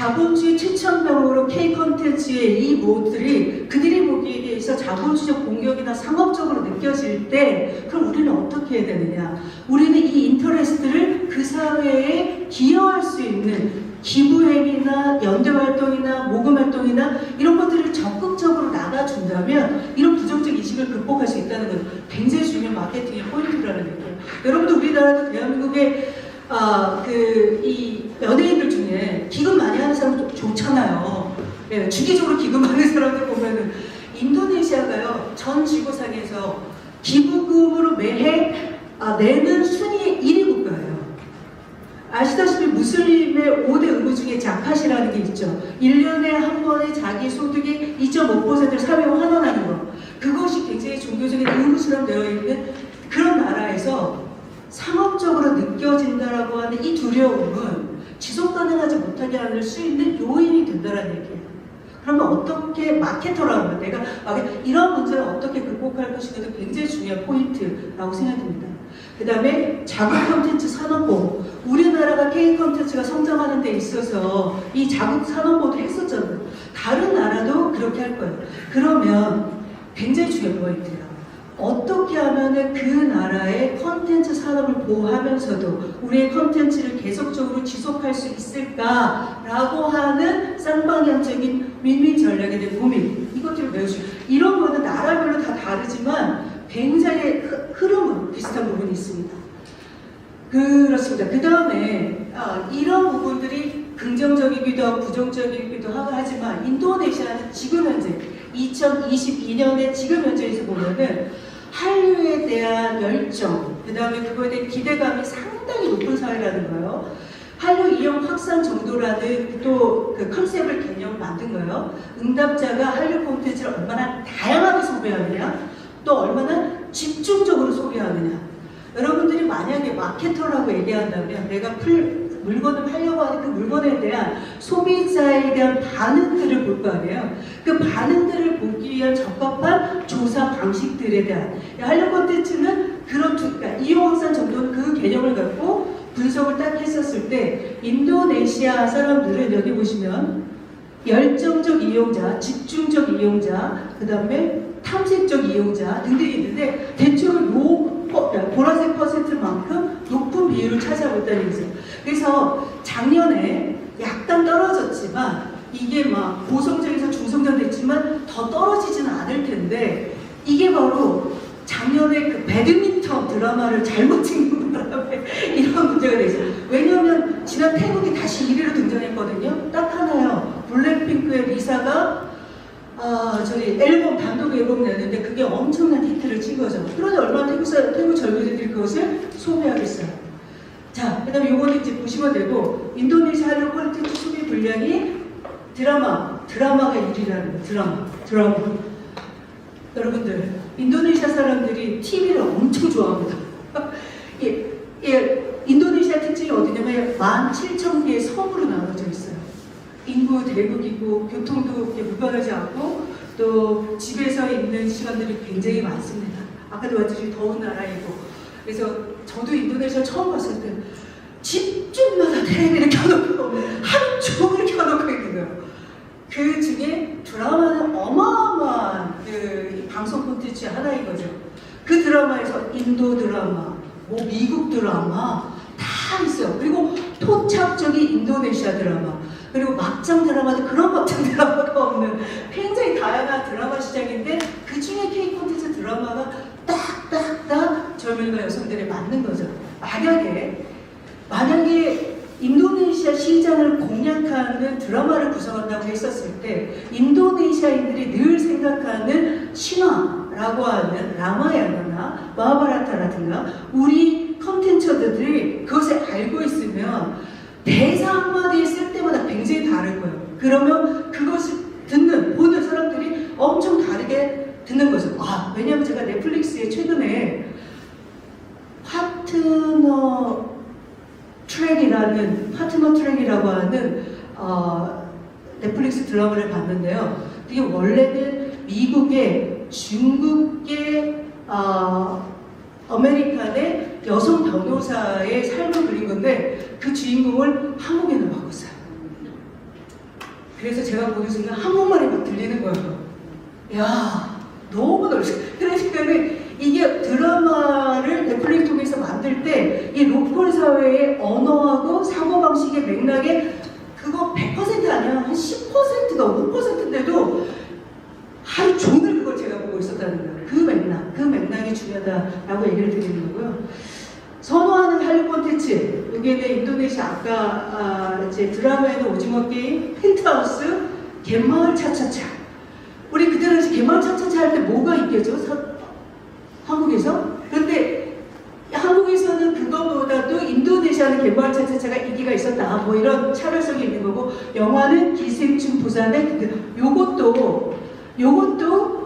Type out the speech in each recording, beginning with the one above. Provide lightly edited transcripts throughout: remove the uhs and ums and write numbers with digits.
자본주의 최첨단으로 K 콘텐츠의 이 모드들이 그들이 보기에 있어 자본주의적 공격이나 상업적으로 느껴질 때 그럼 우리는 어떻게 해야 되느냐? 우리는 이 인터레스트를 그 사회에 기여할 수 있는 기부행위나 연대활동이나 모금활동이나 이런 것들을 적극적으로 나가준다면 이런 부정적 인식을 극복할 수 있다는 건 굉장히 중요한 마케팅의 포인트라는 얘기예요. 여러분도 우리나라도 대한민국의 이 연예인들 중에 기금 많이 하는 사람 좀 좋잖아요. 예, 주기적으로 기금하는 사람들 보면은 인도네시아가요 전 지구상에서 기부금으로 매해 내는 순위 1위 국가예요. 아시다시피 무슬림의 5대 의무 중에 자카시라는 게 있죠. 1년에 한 번에 자기 소득의 2.5%를 사회에 환원하는 것. 그것이 굉장히 종교적인 의무처럼 되어 있는 그런 나라에서 상업적으로 느껴진다라고 하는 이 두려움은 지속 가능하지 못하게 할 수 있는 요인이 된다는 얘기예요. 그러면 어떻게 마케터라고 하면 내가 이런 문제를 어떻게 극복할 것인가도 굉장히 중요한 포인트라고 생각됩니다. 그 다음에 자국 콘텐츠 산업보. 우리나라가 K 콘텐츠가 성장하는 데 있어서 이 자국 산업보도 했었잖아요. 다른 나라도 그렇게 할 거예요. 그러면 굉장히 중요한 포인트예요. 어떻게 하면 그 나라의 컨텐츠 산업을 보호하면서도 우리의 컨텐츠를 계속적으로 지속할 수 있을까라고 하는 쌍방향적인 윈윈 전략에 대한 고민, 이것들을 배우시고, 이런 거는 나라별로 다 다르지만 굉장히 흐름은 비슷한 부분이 있습니다. 그렇습니다. 그 다음에 이런 부분들이 긍정적이기도 하고 부정적이기도 하지만 인도네시아는 지금 현재 2022년에 지금 현재에서 보면은 한류에 대한 열정, 그 다음에 그거에 대한 기대감이 상당히 높은 사회라는 거예요. 한류 이용 확산 정도라는 또 그 컨셉을 개념을 만든 거예요. 응답자가 한류 콘텐츠를 얼마나 다양하게 소비하느냐, 또 얼마나 집중적으로 소비하느냐. 여러분들이 만약에 마케터라고 얘기한다면 내가 물건을 팔려고 하는 그 물건에 대한 소비자에 대한 반응들을 볼 거 아니에요. 그 반응들을 보기 위한 적합한 조사 방식들에 대한 한류 콘텐츠는 그러니까 이용 확산 정도는 그 개념을 갖고 분석을 딱 했었을 때 인도네시아 사람들은 여기 보시면 열정적 이용자, 집중적 이용자, 그 다음에 탐색적 이용자 등등이 있는데 대충 보라색 퍼센트만큼 높은 비율을 차지하고 있다는 거죠. 그래서 작년에 약간 떨어졌지만 이게 막 고성장에서 중성장 됐지만 더 떨어지지는 않을 텐데 이게 바로 작년에 그 배드민턴 드라마를 잘못 찍는 바람에 이런 문제가 돼 있어요. 왜냐하면 지난 태국이 다시 1위로 등장했거든요. 딱 하나요. 블랙핑크의 리사가 저희 앨범 단독 앨범 내는데 그게 엄청난 히트를 친 거죠. 그러니 얼마나 태국 젊은이들이 그것을 소비하겠어요. 자, 그 다음에 요거는 이제 보시면 되고 인도네시아 한류 콘텐츠 소비 분량이 드라마가 1위라는 거예요. 드라마. 여러분들 인도네시아 사람들이 TV를 엄청 좋아합니다. 인도네시아 특징이 어디냐면 17,000개의 섬으로 나눠져 있어요. 인구 대국이고 교통도 불편하지 않고 또 집에서 있는 시간들이 굉장히 많습니다. 아까도 말했듯이 더운 나라이고. 그래서 저도 인도네시아 처음 봤을 때 집집마다 텔레비를 켜놓고 하루 종일 켜놓고 있는 거예요. 그 중에 드라마는 어마어마한 그 방송 콘텐츠 하나인 거죠. 그 드라마에서 인도 드라마, 미국 드라마 다 있어요. 그리고 토착적인 인도네시아 드라마, 그리고 막장 드라마도 그런 막장 드라마가 없는 굉장히 다양한 드라마 시장인데 그 중에 K 콘텐츠 드라마가 딱딱딱 젊은이와 여성들에 맞는 거죠. 만약에 인도네시아 시장을 공략하는 드라마를 구성한다고 했었을 때 인도네시아인들이 늘 생각하는 신화라고 하는 라마야나나 마하바라타라든가 우리 컨텐츠들이 그것을 알고 있으면 대사 한마디 쓸 때마다 굉장히 다를 거예요. 그러면 그것을 보는 사람들이 엄청 다르게 듣는 거죠. 왜냐하면 제가 넷플릭스에 최근에 파트너 트랙이라고 하는 넷플릭스 드라마를 봤는데요. 이게 원래는 미국의, 중국의, 아메리칸의 여성 변호사의 삶을 그린 건데 그 주인공을 한국인으로 바꿨어요. 그래서 제가 보는 순간 한국말이 막 들리는 거예요. 야, 너무 놀랐어요. 그러니까는 이게 드라마를 넷플릭스 통해서 만들 때 이 로컬 사회의 언어하고 사고방식의 맥락에 그거 100% 아니야. 한 10%가 5%인데도 하루 종일 그걸 제가 보고 있었다는 거예요. 그 맥락이 중요하다라고 얘기를 드리는 거고요. 선호하는 한류 콘텐츠, 여기에는 인도네시아 아까 이제 드라마에는 오징어 게임, 펜트하우스, 갯마을 차차차. 우리 그때 당시 갯마을 차차차 할 때 뭐가 있겠죠? 한국에서? 그런데 한국에서는 그거보다도 인도네시아는 갯마을 차차차가 인기가 있었다. 뭐 이런 차별성이 있는 거고, 영화는 기생충 부산의 요것도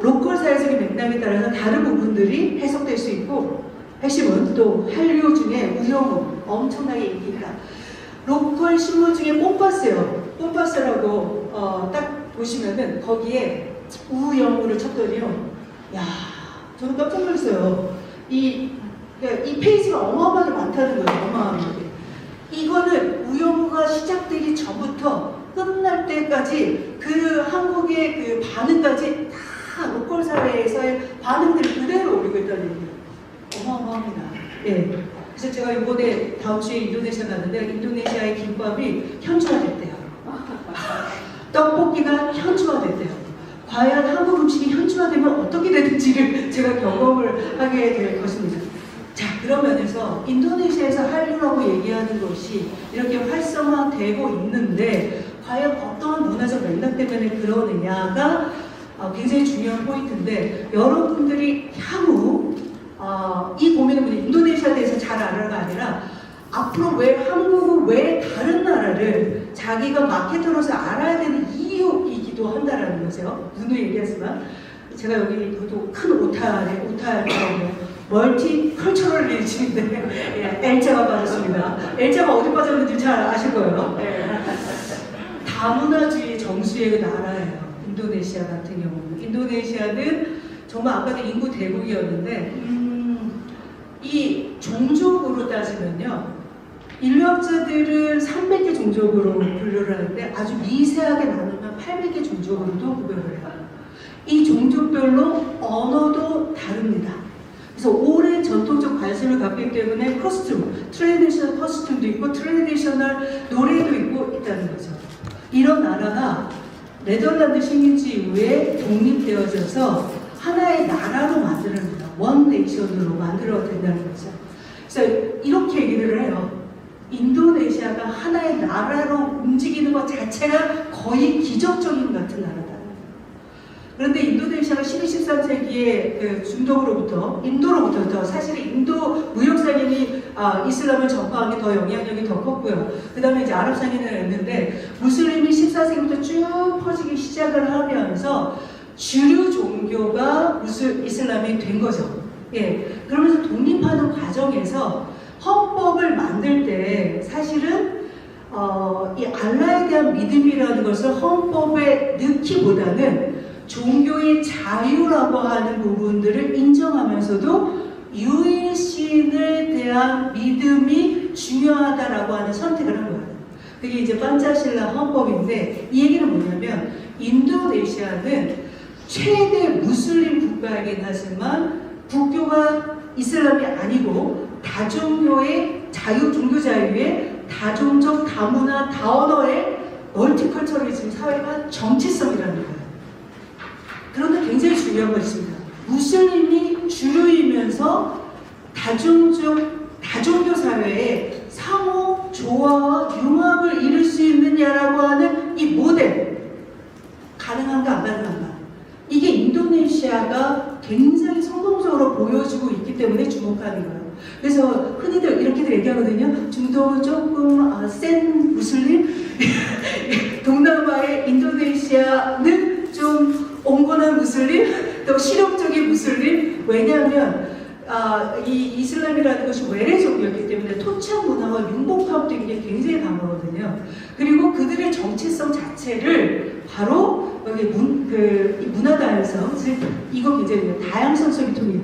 로컬 사회적인 맥락에 따라서 다른 부분들이 해석될 수 있고, 핵심은 또 한류 중에 우영우 엄청나게 인기가. 로컬 신문 중에 꼼파스요. 꼼파스라고 딱 보시면은 거기에 우영우를 쳤더니요. 야, 저는 깜짝 놀랐어요. 이 페이지가 어마어마하게 많다는 거예요. 어마어마하게. 이거는 우영우가 시작되기 전부터 끝날 때까지 그 한국의 그 반응까지 다 로컬 사회에서의 반응들을 그대로 올리고 있다는 얘기예요. 어마어마합니다. 예. 그래서 제가 이번에 다음 주에 인도네시아 갔는데 인도네시아의 김밥이 현지화됐대요. 떡볶이가 현지화됐대요. 과연 한국 음식이 현지화되면 어떻게 되는지를 제가 경험을 하게 될 것입니다. 자, 그런 면에서 인도네시아에서 한류라고 얘기하는 것이 이렇게 활성화되고 있는데 과연 어떤 문화적 맥락 때문에 그러느냐가 굉장히 중요한 포인트인데, 여러분들이 향후 이 고민은 인도네시아에 대해서 잘 알아가 아니라 앞으로 왜 한국은 왜 다른 나라를 자기가 마케터로서 알아야 되는 이유이기도 한다라는 거죠. 누누이 얘기하지만 제가 여기 큰 오타에 멀티컬처럴리즘인데 L자가 빠졌습니다. L자가 어디 빠졌는지 잘 아실 거예요. 다문화주의 정수의 나라예요. 인도네시아 같은 경우는. 인도네시아는 정말 아까도 인구 대국이었는데 이 종족으로 따지면요, 인류학자들은 300개 종족으로 분류를 하는데 아주 미세하게 나누면 800개 종족으로도 구별을 해요. 이 종족별로 언어도 다릅니다. 그래서 오랜 전통적 관심을 갖기 때문에 커스튬, 트레디셔널 커스튬도 있고 트레디셔널 노래도 있고 있다는 거죠. 이런 나라가 네덜란드 식민지 이후에 독립되어져서 하나의 나라로 만들어냅니다. 원 네이션으로 만들어야 된다는 거죠. 그래서 이렇게 얘기를 해요. 인도네시아가 하나의 나라로 움직이는 것 자체가 거의 기적적인 같은 나라다. 그런데 인도네시아가 12, 13세기에 그 중동으로부터, 인도로부터, 사실은 인도 무역상인이 이슬람을 전파한 게 더 영향력이 더 컸고요. 그 다음에 이제 아랍상인을 했는데, 무슬림이 14세기부터 쭉 퍼지기 시작을 하면서 주류 종교가 이슬람이 된 거죠. 예. 그러면서 독립하는 과정에서 헌법을 만들 때 사실은 이 알라에 대한 믿음이라는 것을 헌법에 넣기보다는 종교의 자유라고 하는 부분들을 인정하면서도 유일신에 대한 믿음이 중요하다라고 하는 선택을 한 거예요. 그게 이제 판차실라 헌법인데, 이 얘기는 뭐냐면 인도네시아는 최대 무슬림 국가이긴 하지만 국교가 이슬람이 아니고 다종교의 자유, 종교 자유의 다종족, 다문화, 다언어의 멀티컬처리즘 사회가 정체성이라는 거예요. 그런데 굉장히 중요한 것이 있습니다. 무슬림이 주류이면서 다종교 사회에 상호 조화와 융합을 이룰 수 있느냐라고 하는 이 모델, 가능한가 안 가능한가? 이게 인도네시아가 굉장히 성공적으로 보여주고 있기 때문에 주목하는 거예요. 그래서 흔히들 이렇게들 얘기하거든요. 중동은 조금 센 무슬림, 동남아의 인도네시아는 좀 온건한 무슬림, 또 실용적인 무슬림. 왜냐하면 이 이슬람이라는 것이 외래종이었기 때문에 토착 문화와 융복합도 이게 굉장히 강하거든요. 그리고 그들의 정체성 자체를 바로 여기 이 문화 다양성, 즉 이거 굉장히 다양성 속의 통일,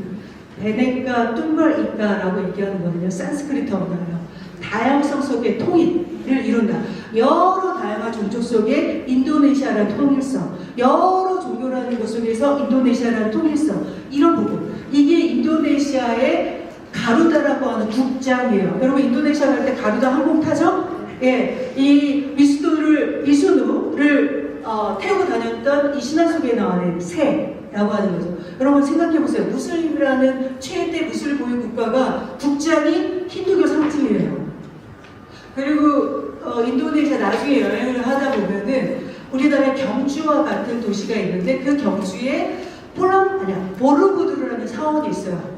베네카 뚱벌이까라고 얘기하는 거거든요. 산스크리트어가요. 다양성 속의 통일을 이룬다. 여러 다양한 종족 속에 인도네시아라는 통일성, 여러 종교라는 것 속에서 인도네시아라는 통일성, 이런 부분, 이게 인도네시아의 가루다라고 하는 국장이에요. 여러분 인도네시아 갈 때 가루다 항공 타죠? 예, 이 이수누를 태우고 다녔던 이 신화 속에 나오는 새라고 하는 거죠. 여러분 생각해 보세요. 무슬림이라는 최대 무슬림 보유 국가가 국장이 힌두교 상징이에요. 그리고 인도네시아 나중에 여행을 하다 보면은 우리나라 경주와 같은 도시가 있는데 그 경주에 보르부두르라는 사원이 있어요.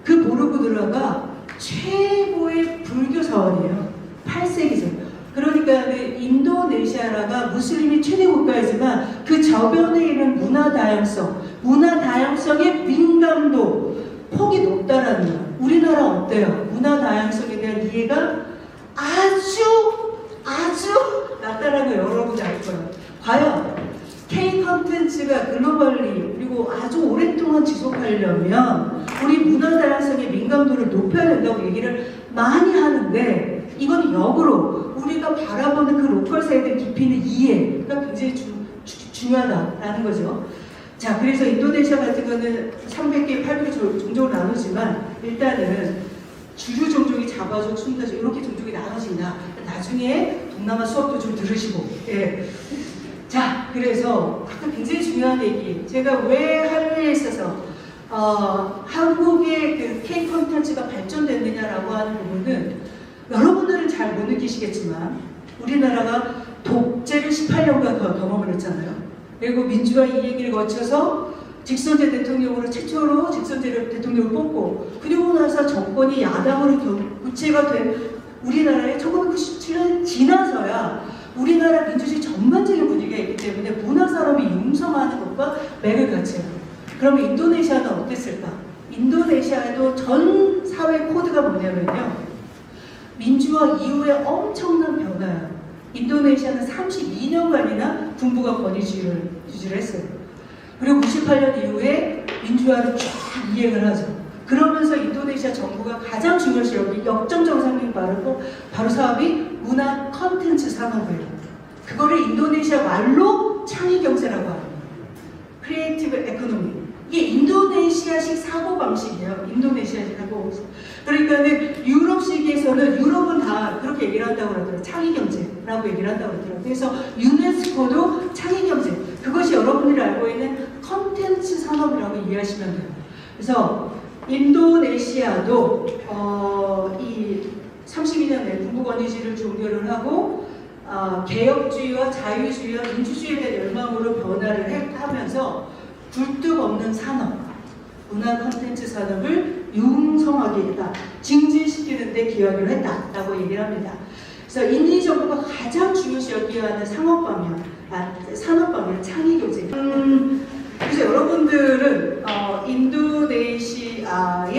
그 보르부두르가 최고의 불교 사원이에요. 8세기죠. 그러니까 인도네시아가 무슬림이 최대 국가이지만 그 저변에 있는 문화 다양성의 민감도, 폭이 높다라는 거예요. 우리나라 어때요? 문화 다양성에 대한 이해가 아주 낮다라는 거 여러분이 알 거예요. 과연 K 컨텐츠가 글로벌리 그리고 아주 오랫동안 지속하려면 우리 문화 다양성의 민감도를 높여야 된다고 얘기를 많이 하는데, 이건 역으로 우리가 바라보는 그 로컬사에 대한 깊이 있는 이해가 굉장히 중요하다라는 거죠. 자, 그래서 인도네시아 같은 거는 300개, 800개 종족으로 나누지만 일단은 주류 종족이 자바족, 순다족 이렇게 종족이 나눠진다. 나중에 동남아 수업도 좀 들으시고. 예. 자, 그래서 아까 굉장히 중요한 얘기, 제가 왜 한류에 있어서 한국의 그 K 콘텐츠가 발전됐느냐라고 하는 부분은 여러분들은 잘 못 느끼시겠지만 우리나라가 독재를 18년간 경험을 했잖아요. 그리고 민주화 이 얘기를 거쳐서 직선제 대통령으로 최초로 직선제 대통령을 뽑고, 그리고 나서 정권이 야당으로 교체가 된 우리나라에 1997년 지나서야 우리나라 민주주의 전반적인 분위기가 있기 때문에 문화산업이 융성하는 것과 맥을 같이 해요. 그럼 인도네시아는 어땠을까? 인도네시아에도 전 사회 코드가 뭐냐면요, 민주화 이후에 엄청난 변화예요. 인도네시아는 32년간이나 군부가 권위주의를 유지를 했어요. 그리고 98년 이후에 민주화를 쫙 이행을 하죠. 그러면서 인도네시아 정부가 가장 중요시 여기 역점적으로 생긴 바로 사업이 문화 컨텐츠 산업이에요. 그거를 인도네시아 말로 창의경제라고 합니다. 크리에이티브 에코노미. 이게 인도네시아식 사고방식이에요. 인도네시아식 사고방식. 그러니까는 유럽식에서는, 유럽은 다 그렇게 얘기를 한다고 그러더라고요. 창의경제라고 얘기를 한다고 그러더라고요. 그래서 유네스코도 창의경제, 그것이 여러분들이 알고 있는 컨텐츠 산업이라고 이해하시면 돼요. 그래서 인도네시아도 이 32년에 군부 권위주의를 종결을 하고 개혁주의와 자유주의와 민주주의에 대한 열망으로 변화를 하면서 굴뚝 없는 산업, 문화 콘텐츠 산업을 융성하게 했다, 증진시키는 데 기여를 했다라고 얘기를 합니다. 그래서 인디 정부가 가장 중요시 여기야 하는 산업 방향, 창의경제. 그래서 여러분들은 인도네시아의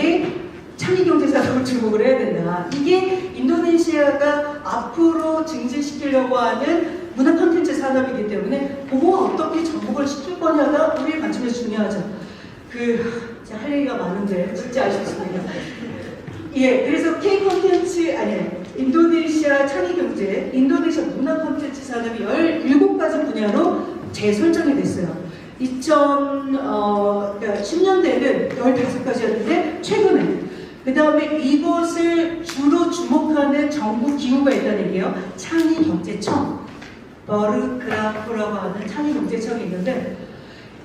창의경제 산업을 주목을 해야 된다. 이게 인도네시아가 앞으로 증진시키려고 하는 문화 콘텐츠 산업이기 때문에 그거 어떻게 접목을 시킬 거냐가 우리의 관점에서 중요하죠. 할 얘기가 많은데 진짜 아쉽습니다. 예, 그래서 K 콘텐츠 인도네시아 창의경제, 인도네시아 문화 콘텐츠 산업이 17가지 분야로 재설정이 됐어요. 2010년대는 15가지였는데 최근에, 그 다음에 이것을 주로 주목하는 정부 기구가 있다는 얘기예요. 창의경제청, 버르크라프라고 하는 창의경제청이 있는데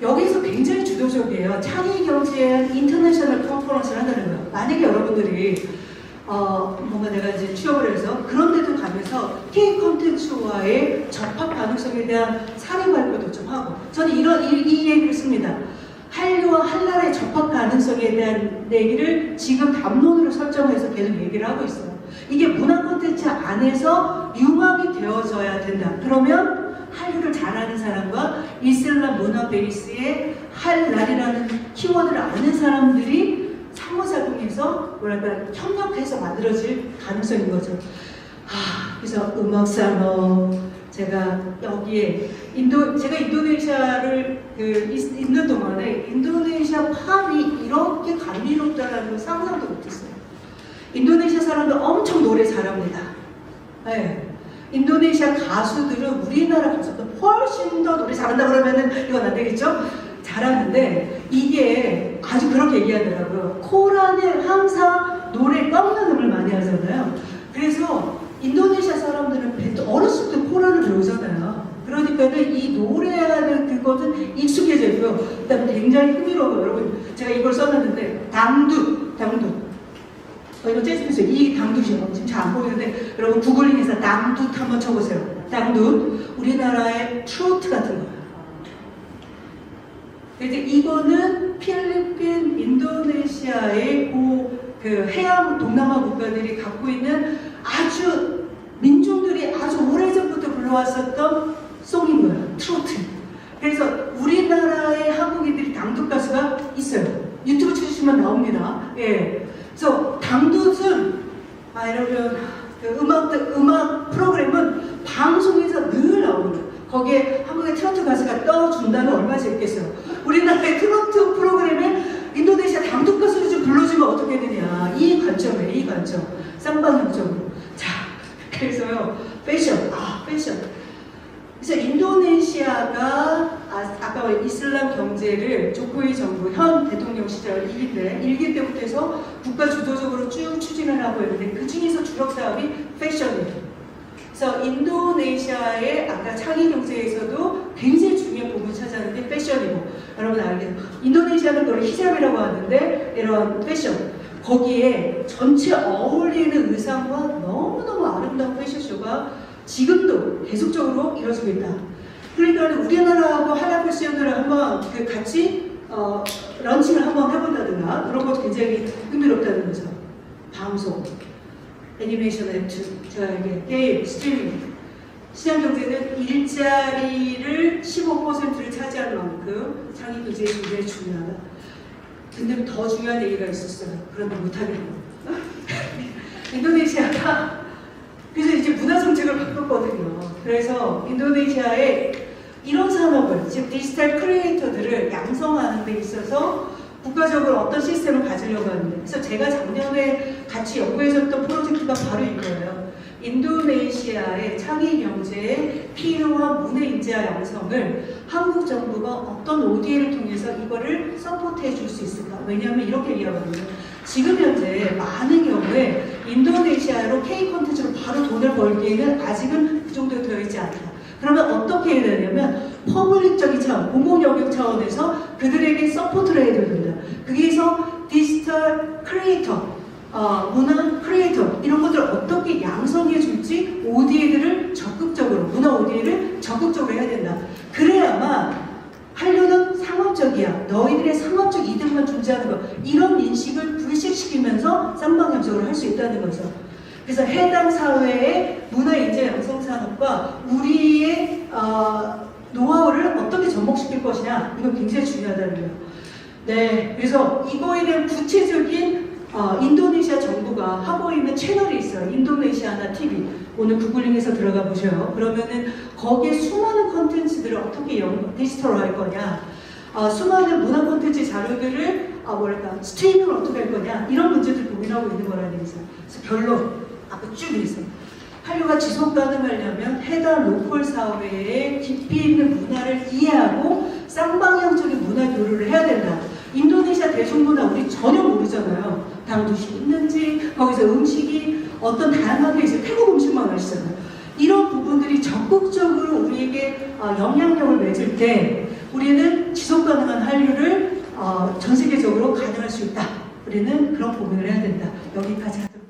여기서 굉장히 주도적이에요. 창의경제의 인터내셔널 컨퍼런스를 한다는 거예요. 만약에 여러분들이 뭔가 내가 이제 취업을 해서 그런 데도 가면서 K 콘텐츠와의 접합 가능성에 대한 사례 발표도 좀 하고, 저는 이 얘기를 씁니다. 한류와 한나라의 접합 가능성에 대한 얘기를 지금 담론으로 설정해서 계속 얘기를 하고 있어요. 이게 문화 콘텐츠 안에서 융합이 되어져야 된다. 그러면 한류를 잘하는 사람과 이슬람 문화 베이스의 할랄이라는 키워드를 아는 사람들이 상호작용해서 협력해서 만들어질 가능성인 거죠. 그래서 음악 산업, 제가 여기에 제가 인도네시아를 있는 동안에 인도네시아 팝이 이렇게 감미롭다라는 걸 상상도 못했어요. 인도네시아 사람들 엄청 노래 잘합니다. 네. 인도네시아 가수들은 우리나라 가수보다 훨씬 더 노래 잘한다 그러면은 이건 안 되겠죠? 잘하는데 이게 아주 그렇게 얘기하더라고요. 코란을 항상 노래 꺾는 음을 많이 하잖아요. 그래서 인도네시아 사람들은 어렸을 때 코란을 배우잖아요. 그러니까는 이 노래하는 그것은 익숙해져 있고요. 그다음에 굉장히 흥미로워요. 여러분 제가 이걸 써놨는데 당두 이거 재즈에서 이 당두시요. 지금 잘 안 보이는데 여러분 구글링해서 당두 한번 쳐보세요. 당두 우리나라의 트로트 같은 거예요. 이제 이거는 필리핀, 인도네시아의 그 해양 동남아 국가들이 갖고 있는 아주 민중들이 아주 오래전부터 불러왔었던 송인 거예요. 트로트. 그래서 우리나라의 한국인들이 당두 가수가 있어요. 유튜브 쳐주시면 나옵니다. 예. 그래서 당두는 이러면 그 음악 프로그램은 방송에서 늘 나오는 거예요. 거기에 한국의 트로트 가수가 떠준다면 얼마나 재밌겠어요. 우리나라의 트로트 프로그램에 인도네시아 당두 가수를 좀 불러주면 어떻게 되냐. 이 관점에 이 관점. 쌍방향적으로. 자, 그래서요. 패션. 그래서 인도네시아가 아까 이슬람 경제를 조코이 정부 현 대통령 시절 1기 때부터 해서 국가 주도적으로 쭉 추진을 하고 있는데 그 중에서 주력 사업이 패션이에요. 그래서 인도네시아의 아까 창의 경제에서도 굉장히 중요한 부분을 차지하는 게 패션이고 여러분 알겠죠? 인도네시아는 그걸 히잡이라고 하는데 이런 패션 거기에 전체 어울리는 의상과 너무너무 아름다운 패션쇼가 지금도 계속적으로 이루어지고 있다. 그러니까 우리나라하고 하나 패션을 한번 같이 런칭을 한번 해본다든가 그런 것도 굉장히 흥미롭다는 거죠. 방송, 애니메이션 웹툰, 제가 이게 게임, 스트리밍, 시장 경제는 일자리를 15%를 차지할 만큼 창의 경제에 굉장히 중요하다. 근데 더 중요한 얘기가 있었어요. 그런데 못하겠네요. 인도네시아가 그래서 이제 문화 정책을 바꿨거든요. 그래서 인도네시아에 이런 산업을, 즉 디지털 크리에이터들을 양성하는 데 있어서 국가적으로 어떤 시스템을 가지려고 하는데 그래서 제가 작년에 같이 연구해줬던 프로젝트가 바로 이거예요. 인도네시아의 창의 경제에 필요한 문해 인재와 양성을 한국 정부가 어떤 ODA를 통해서 이거를 서포트해 줄 수 있을까? 왜냐하면 이렇게 얘기하거든요. 지금 현재 많은 경우에 인도네시아로 K 콘텐츠로 바로 돈을 벌기에는 아직은 그 정도 되어 있지 않다. 그러면 어떻게 해야 되냐면 퍼블릭적인 차원, 공공 영역 차원에서 그들에게 서포트를 해야 된다. 거기에서 디지털 크리에이터, 문화 크리에이터 이런 것들을 어떻게 양성해 줄지 ODA들을 적극적으로, 문화 ODA를 적극적으로 해야 된다. 그래야만 한류는 상업적이야. 너희들의 상업적 이득만 존재하는 거. 이런 인식을 불식시키면서 쌍방향적으로 할 수 있다는 거죠. 그래서 해당 사회의 문화인재 양성 산업과 우리의 노하우를 어떻게 접목시킬 것이냐. 이건 굉장히 중요하다는 거예요. 네, 그래서 이거에 대한 구체적인 인도네시아 정부가 하고 있는 채널이 있어요. 인도네시아나 TV. 오늘 구글링해서 들어가 보셔요. 그러면은 거기에 수많은 컨텐츠들을 어떻게 디지털로 할 거냐, 수많은 문화 컨텐츠 자료들을 스트리밍을 어떻게 할 거냐 이런 문제들 고민하고 있는 거라는 얘기죠. 그래서 결론 아까 쭉 있어요. 한류가 지속 가능하려면 해당 로컬 사회의 깊이 있는 문화를 이해하고 쌍방향적인 문화 교류를 해야 된다. 인도네시아 대중문화 우리 전혀 모르잖아요. 당도시 있는지 거기서 음식이 어떤 다양하게 이제 태국 음식만 아시잖아요. 이런 부분들이 적극적으로 우리에게 영향력을 맺을 때 우리는 지속가능한 한류를 전 세계적으로 가능할 수 있다. 우리는 그런 고민을 해야 된다. 여기까지 하도록